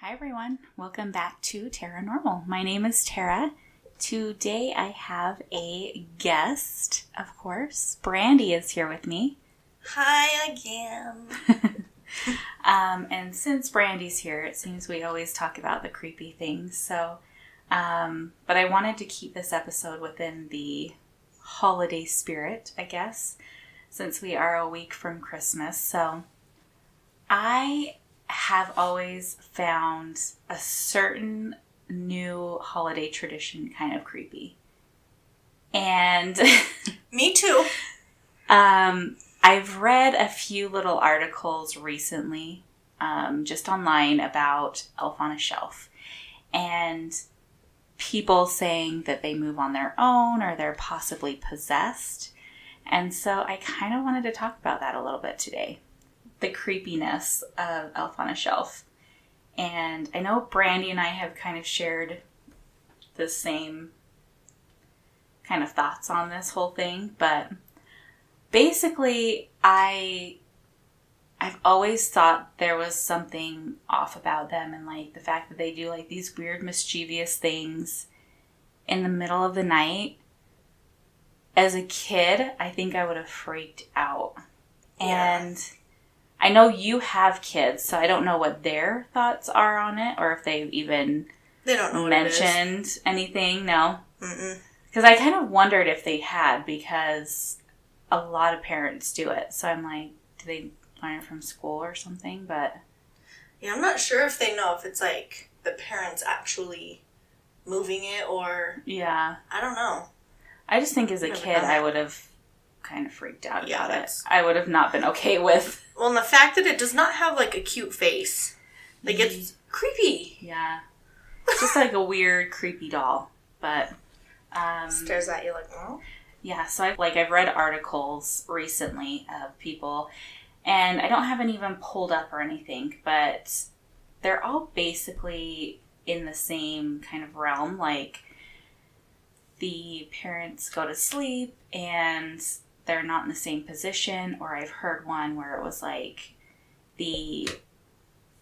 Hi everyone, welcome back to Tara Normal. My name is Tara. Today I have a guest, of course. Brandi is here with me. Hi again. And since Brandi's here, it seems we always talk about the creepy things. So, but I wanted to keep this episode within the holiday spirit, I guess, since we are a week from Christmas. So, I have always found a certain new holiday tradition kind of creepy. And me too. I've read a few little articles recently, just online about Elf on a Shelf. And people saying that they move on their own or they're possibly possessed. And so I kind of wanted to talk about that a little bit today. The creepiness of Elf on a Shelf. And I know Brandi and I have kind of shared the same kind of thoughts on this whole thing, but basically I've always thought there was something off about them, and like the fact that they do like these weird mischievous things in the middle of the night. As a kid, I think I would have freaked out. Yeah. And I know you have kids, so I don't know what their thoughts are on it, or if they've even don't know mentioned anything. No? Mm-mm. Because I kind of wondered if they had, because a lot of parents do it. So I'm like, do they learn it from school or something? But yeah, I'm not sure if they know if it's like the parents actually moving it or... yeah. I don't know. I just think as a kid, I would have kind of freaked out about it. I would have not been okay with... Well, and the fact that it does not have like a cute face. Like, it's creepy. Yeah. It's just like a weird, creepy doll. But... stares at you like, oh? Yeah, so I've read articles recently of people, and I don't have any even pulled up or anything, but they're all basically in the same kind of realm. Like, the parents go to sleep and they're not in the same position, or I've heard one where it was like the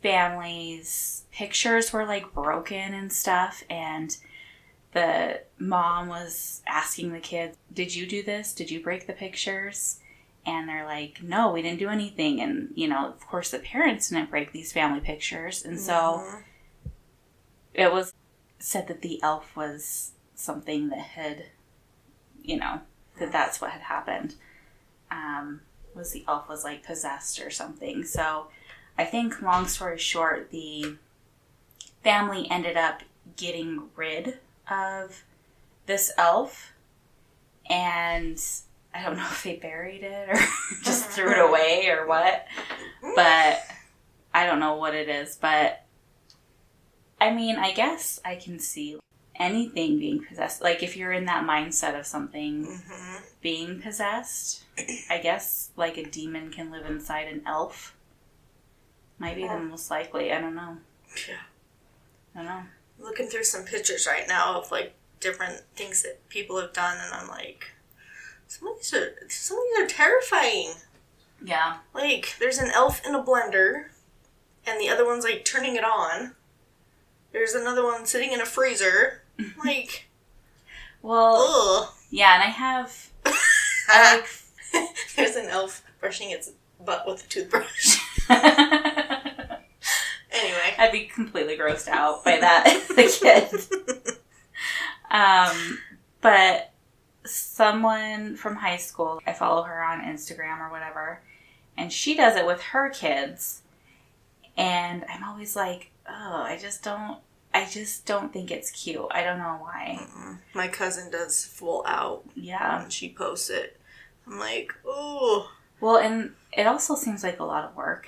family's pictures were like broken and stuff, and the mom was asking the kids, did you do this? Did you break the pictures? And they're like, no, we didn't do anything. And, you know, of course the parents didn't break these family pictures. And so it was said that the elf was something that had, you know, that's what had happened. Was the elf was like possessed or something. So I think, long story short, the family ended up getting rid of this elf, and I don't know if they buried it or just threw it away or what, but I don't know what it is. But I mean, I guess I can see anything being possessed. Like, if you're in that mindset of something being possessed, I guess like a demon can live inside an elf. Might be the most likely. I don't know. Yeah. I don't know. I'm looking through some pictures right now of like different things that people have done, and I'm like, some of these are terrifying. Yeah. Like, there's an elf in a blender, and the other one's like turning it on. There's another one sitting in a freezer. Like, well, ugh. Yeah, and I have. There's an elf brushing its butt with a toothbrush. Anyway, I'd be completely grossed out by that as a kid. But someone from high school, I follow her on Instagram or whatever, and she does it with her kids, and I'm always like, oh, I just don't think it's cute. I don't know why. My cousin does full out. Yeah. When she posts it, I'm like, oh. Well, and it also seems like a lot of work.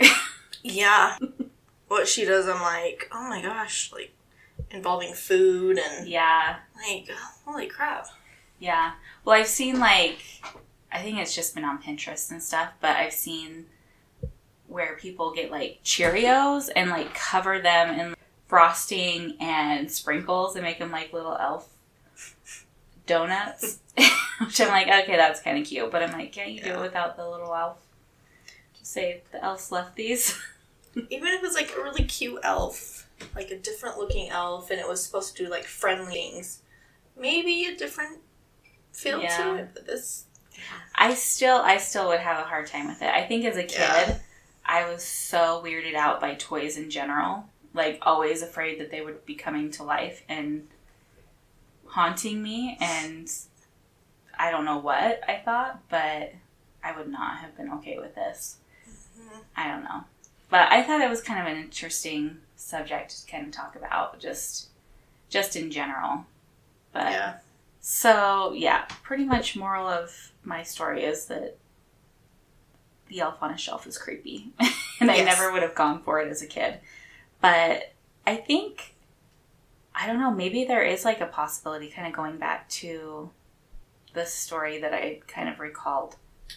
Yeah. What she does, I'm like, oh my gosh, like, involving food and... Yeah. Like, holy crap. Yeah. Well, I've seen, like, I think it's just been on Pinterest and stuff, but I've seen where people get, like, Cheerios and, like, cover them in frosting and sprinkles and make them, like, little elf donuts. Which I'm like, okay, that's kind of cute. But I'm like, can't you do it without the little elf? Just say, the elves left these. Even if it's, like, a really cute elf, like a different looking elf, and it was supposed to do like friendly things. Maybe a different feel to it, but this. I still would have a hard time with it. I think as a kid, I was so weirded out by toys in general. Like, always afraid that they would be coming to life and haunting me, and I don't know what I thought, but I would not have been okay with this. Mm-hmm. I don't know. But I thought it was kind of an interesting subject to kind of talk about, just in general. But so, yeah, pretty much moral of my story is that the elf on a shelf is creepy. And I never would have gone for it as a kid. But I think, I don't know, maybe there is like a possibility, kind of going back to the story that I kind of recalled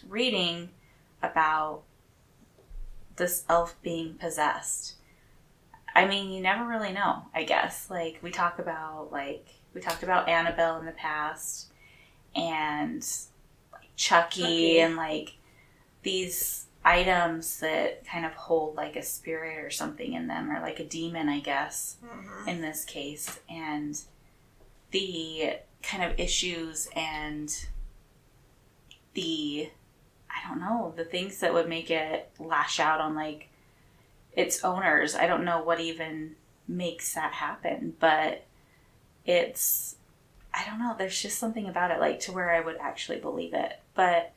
reading about this elf being possessed. I mean, you never really know, I guess. Like, we talked about Annabelle in the past, and like Chucky, and like these items that kind of hold like a spirit or something in them, or like a demon, I guess, in this case. And the kind of issues and the, I don't know, the things that would make it lash out on like its owners. I don't know what even makes that happen, but it's, I don't know, there's just something about it, like, to where I would actually believe it. But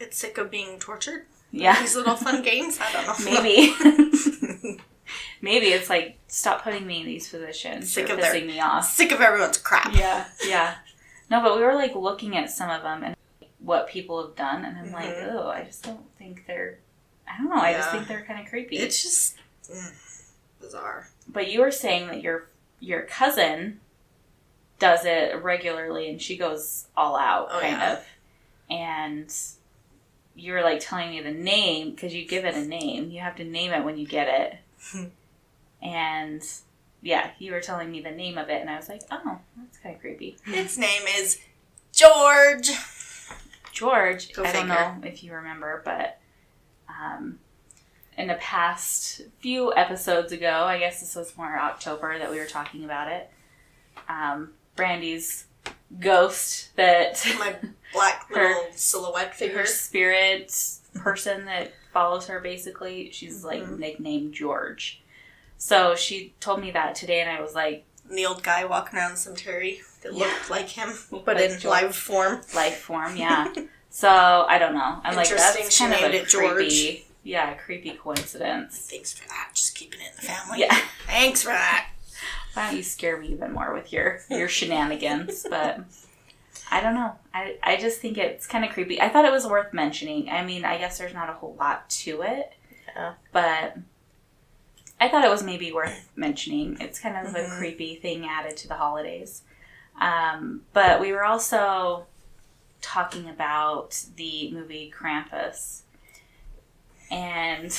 it's sick of being tortured. Yeah. These little fun games. I don't know. Maybe. Maybe it's like, stop putting me in these positions. Sick of pissing me off. Sick of everyone's crap. Yeah. No, but we were like looking at some of them and what people have done, and I'm like, oh, I just don't think they're, I don't know, I just think they're kind of creepy. It's just bizarre. But you were saying that your cousin does it regularly, and she goes all out, kind of. And you were like telling me the name, because you give it a name. You have to name it when you get it. And yeah, you were telling me the name of it, and I was like, oh, that's kind of creepy. Its name is George. George, I don't know if you remember, but in the past few episodes ago, I guess this was more October that we were talking about it, Brandi's ghost that... My black little silhouette figure. Her spirit person that follows her, basically. She's, like, nicknamed George. So she told me that today, and I was like... The old guy walking around the cemetery that looked like him, but in live form. Live form, yeah. So, I don't know. I'm like, that's kind of a creepy... Yeah, creepy coincidence. Thanks for that. Just keeping it in the family. Yeah. Thanks for that. Why don't you scare me even more with your shenanigans? But I don't know. I just think it's kind of creepy. I thought it was worth mentioning. I mean, I guess there's not a whole lot to it. Yeah. But I thought it was maybe worth mentioning. It's kind of a creepy thing added to the holidays. But we were also talking about the movie Krampus. And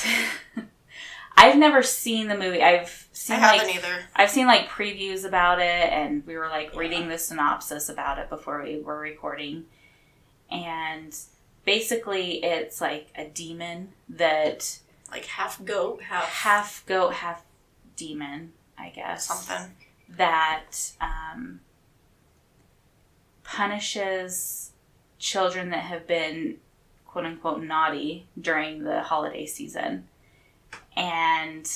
I've never seen the movie. I haven't either. I've seen like previews about it, and we were like reading the synopsis about it before we were recording. And basically it's like a demon that... Like half goat, half demon, I guess. Something. That punishes children that have been quote-unquote naughty during the holiday season. And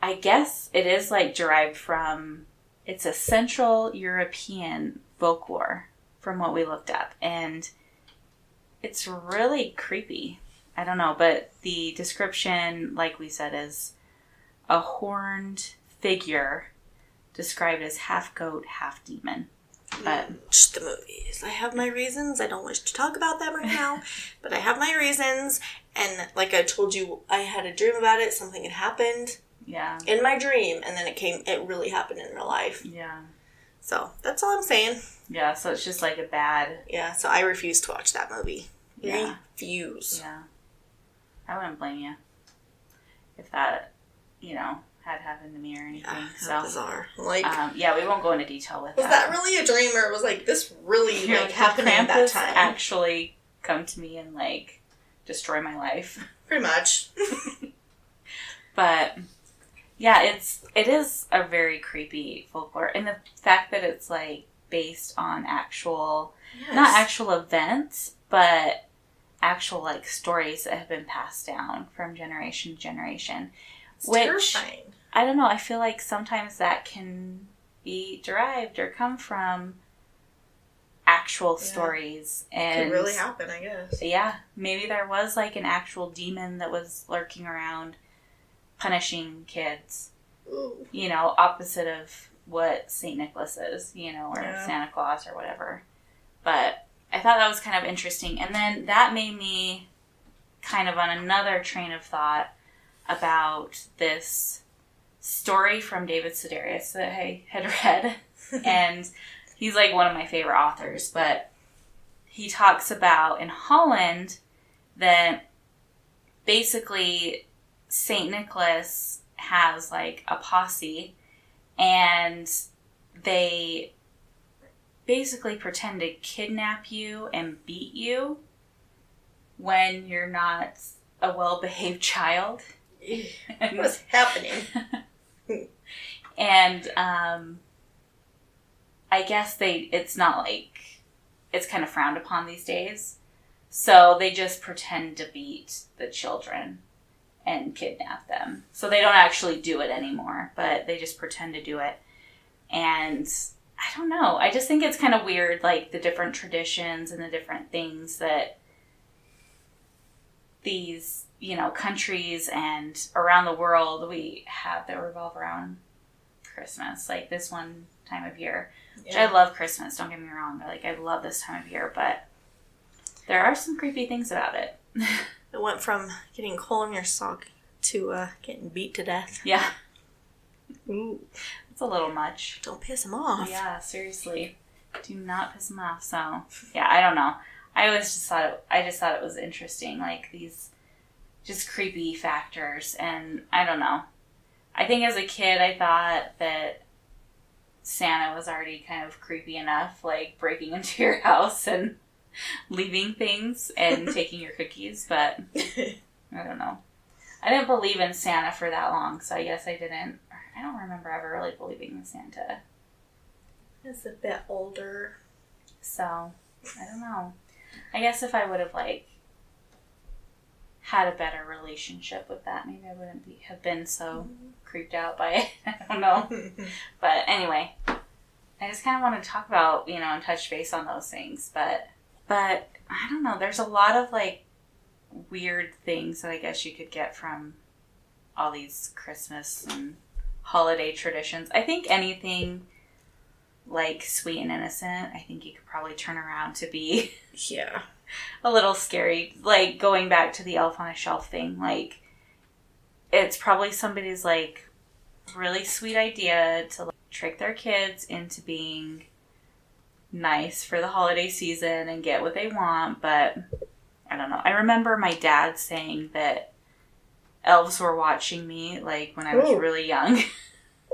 I guess it is like derived from, it's a Central European folklore from what we looked up. And it's really creepy. I don't know, but the description, like we said, is a horned figure described as half goat, half demon. But just the movies. I have my reasons. I don't wish to talk about them right now, but I have my reasons. And like I told you, I had a dream about it. Something had happened. Yeah. In my dream, and then it really happened in real life. Yeah. So that's all I'm saying. Yeah. So it's just like a bad. Yeah. So I refuse to watch that movie. Yeah. Refuse. Yeah. I wouldn't blame you if that, had happened to me or anything. Yeah, so bizarre. Like, yeah, we won't go into detail with that. Was that really a dream, or was like this really happening at that time? Actually, come to me and destroy my life. Pretty much. But Yeah, it is a very creepy folklore. And the fact that it's, like, based on actual, not actual events, but actual, like, stories that have been passed down from generation to generation. It's terrifying. I don't know, I feel like sometimes that can be derived or come from actual stories. And could really happen, I guess. Yeah, maybe there was, like, an actual demon that was lurking around punishing kids. Ooh. You know, opposite of what St. Nicholas is, you know, or Santa Claus or whatever. But I thought that was kind of interesting. And then that made me kind of on another train of thought about this story from David Sedaris that I had read. And he's, like, one of my favorite authors. But he talks about in Holland that basically St. Nicholas has, like, a posse, and they basically pretend to kidnap you and beat you when you're not a well-behaved child. What's happening? And I guess it's not like, it's kind of frowned upon these days. So they just pretend to beat the children and kidnap them. So they don't actually do it anymore, but they just pretend to do it. And I don't know. I just think it's kind of weird, like, the different traditions and the different things that these, you know, countries and around the world we have that revolve around Christmas, like this one time of year. Which I love Christmas, don't get me wrong. I love this time of year, but there are some creepy things about it. It went from getting coal in your sock to getting beat to death. Yeah. Ooh. It's a little much. Don't piss him off. Yeah, seriously. Do not piss him off. So, yeah, I don't know. I just thought it was interesting, like, these just creepy factors, and I don't know. I think as a kid I thought that Santa was already kind of creepy enough, like breaking into your house and leaving things and taking your cookies, but I don't know. I didn't believe in Santa for that long, so I guess I don't remember ever really believing in Santa. It's a bit older. So, I don't know. I guess if I would have, like, had a better relationship with that, maybe I wouldn't have been so creeped out by it. I don't know. But anyway, I just kind of want to talk about, you know, and touch base on those things. But I don't know. There's a lot of, like, weird things that I guess you could get from all these Christmas and holiday traditions. I think anything like sweet and innocent, I think you could probably turn around to be a little scary. Like, going back to the elf on a shelf thing, like, it's probably somebody's, like, really sweet idea to, like, trick their kids into being nice for the holiday season and get what they want, but I don't know. I remember my dad saying that elves were watching me, like, when I was really young.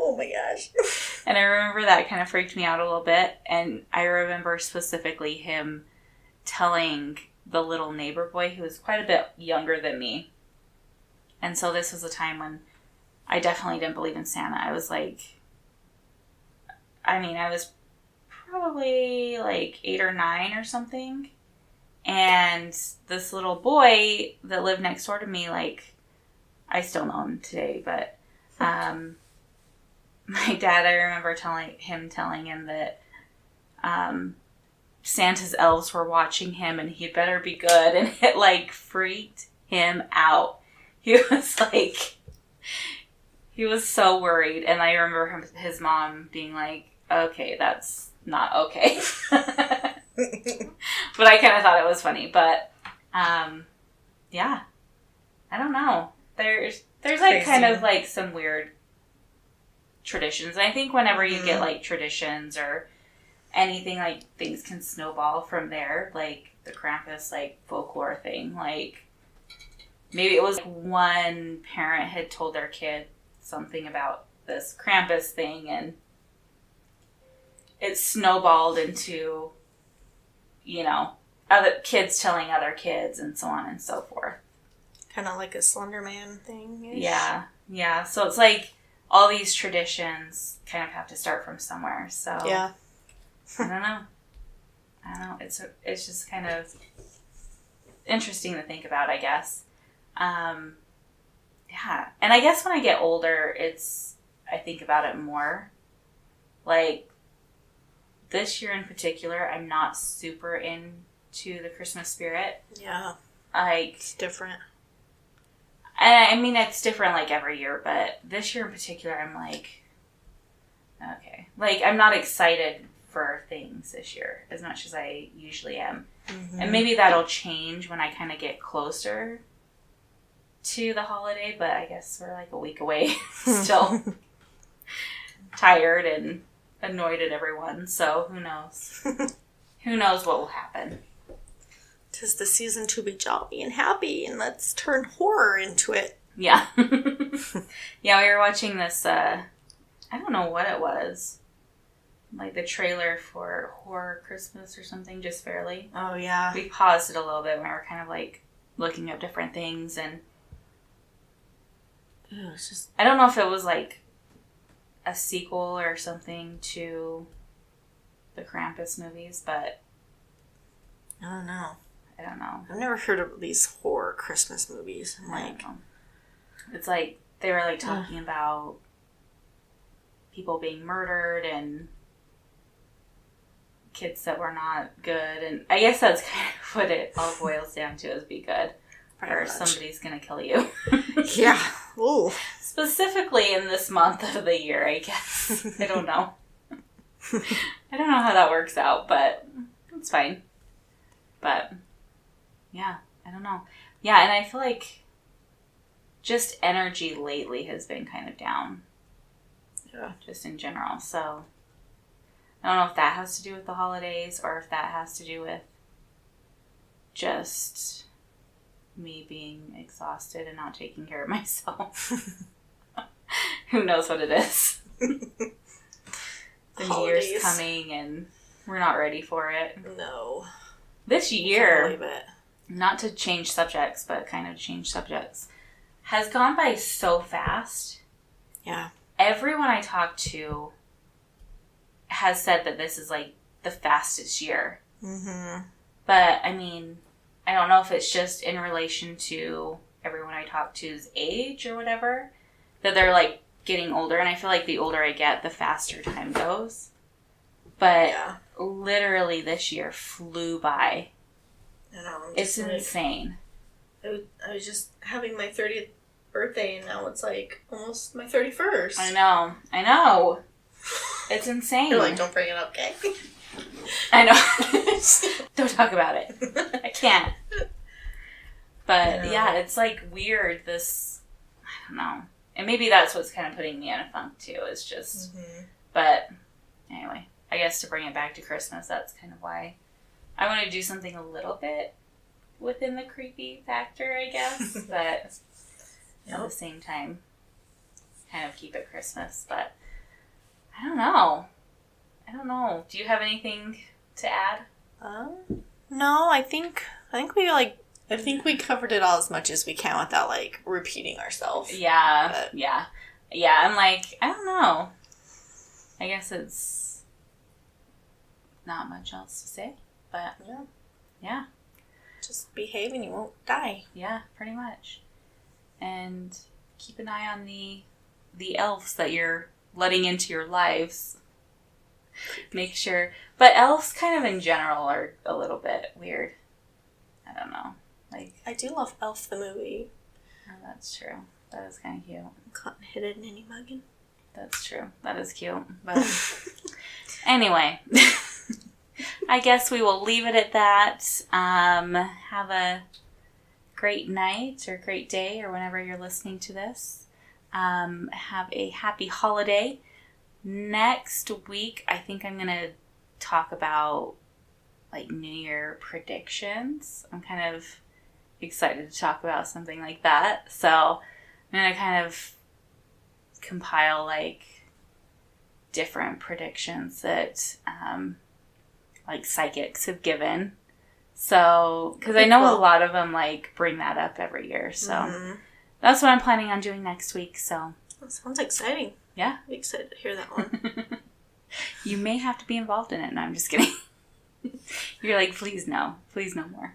Oh my gosh. And I remember that kind of freaked me out a little bit. And I remember specifically him telling the little neighbor boy, who was quite a bit younger than me. And so this was a time when I definitely didn't believe in Santa. I was like, I was probably like 8 or 9 or something. And this little boy that lived next door to me, like, I still know him today, but my dad, I remember telling him that Santa's elves were watching him and he'd better be good, and it, like, freaked him out. He was like, he was so worried, and I remember his mom being like, okay, that's not okay. But I kind of thought it was funny, but yeah, I don't know. There's like kind of like some weird traditions. And I think whenever you get like traditions or anything, like, things can snowball from there. Like the Krampus, like, folklore thing. Like, maybe it was like one parent had told their kid something about this Krampus thing, and it snowballed into, you know, other kids telling other kids, and so on and so forth. Kind of like a Slender Man thing. Yeah. So it's like all these traditions kind of have to start from somewhere. So yeah. I don't know. It's just kind of interesting to think about, I guess. Yeah. And I guess when I get older, I think about it more. Like, this year in particular, I'm not super into the Christmas spirit. Yeah. Like, it's different. I mean, it's different like every year, but this year in particular, I'm like, okay. Like, I'm not excited for things this year as much as I usually am. Mm-hmm. And maybe that'll change when I kind of get closer to the holiday, but I guess we're like a week away still. Tired and annoyed at everyone, so who knows? Who knows what will happen? 'Tis the season to be jolly and happy, and let's turn horror into it. Yeah. Yeah, we were watching this, I don't know what it was. Like the trailer for Horror Christmas or something, just barely. Oh, yeah. We paused it a little bit when we were kind of like looking up different things, and it's just... I don't know if it was like a sequel or something to the Krampus movies, but I don't know. I've never heard of these horror Christmas movies. It's like they were like talking about people being murdered and kids that were not good, and I guess that's kind of what it all boils down to, is be good, or somebody's gonna kill you. Yeah. Ooh. Specifically in this month of the year, I guess. I don't know. I don't know how that works out, but it's fine. But yeah, I don't know. Yeah, and I feel like just energy lately has been kind of down. Yeah. Just in general. So I don't know if that has to do with the holidays or if that has to do with just me being exhausted and not taking care of myself. Who knows what it is? The New Year's coming and we're not ready for it. No. This year, not to change subjects, but kind of change subjects, has gone by so fast. Yeah. Everyone I talk to has said that this is like the fastest year. Mm-hmm. But, I mean, I don't know if it's just in relation to everyone I talk to's age or whatever, that they're like getting older. And I feel like the older I get, the faster time goes. But literally this year flew by. I know. It's insane. I was just having my 30th birthday, and now it's like almost my 31st. I know. It's insane. You're like, don't bring it up, okay? I know. Don't talk about it. I can't. But yeah, it's like weird. I don't know. And maybe that's what's kind of putting me in a funk too. Is just, but anyway, I guess to bring it back to Christmas, that's kind of why I want to do something a little bit within the creepy factor, I guess. But at the same time, kind of keep it Christmas. But I don't know. Do you have anything to add? No, I think we covered it all as much as we can without like repeating ourselves. Yeah. I'm like, I don't know. I guess it's not much else to say, but yeah. Just behave and you won't die. Yeah, pretty much. And keep an eye on the elves that you're letting into your lives. Make sure. But elves kind of in general are a little bit weird. I don't know. Like, I do love Elf the movie. Oh, that's true. That is kind of cute. Cotton headed Nanny Muggin. That's true. That is cute. But anyway, I guess we will leave it at that. Have a great night or great day or whenever you're listening to this. Have a happy holiday. Next week, I think I'm going to talk about like New Year predictions. I'm kind of excited to talk about something like that. So I'm going to kind of compile like different predictions that like psychics have given. So, because I know a lot of them like bring that up every year. So that's what I'm planning on doing next week. So that sounds exciting. Yeah. I'm excited to hear that one. You may have to be involved in it. No, I'm just kidding. You're like, please no more.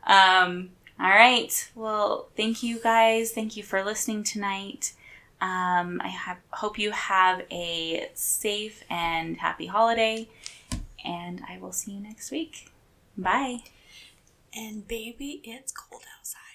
All right. Well, thank you guys. Thank you for listening tonight. Hope you have a safe and happy holiday, and I will see you next week. Bye. And baby, it's cold outside.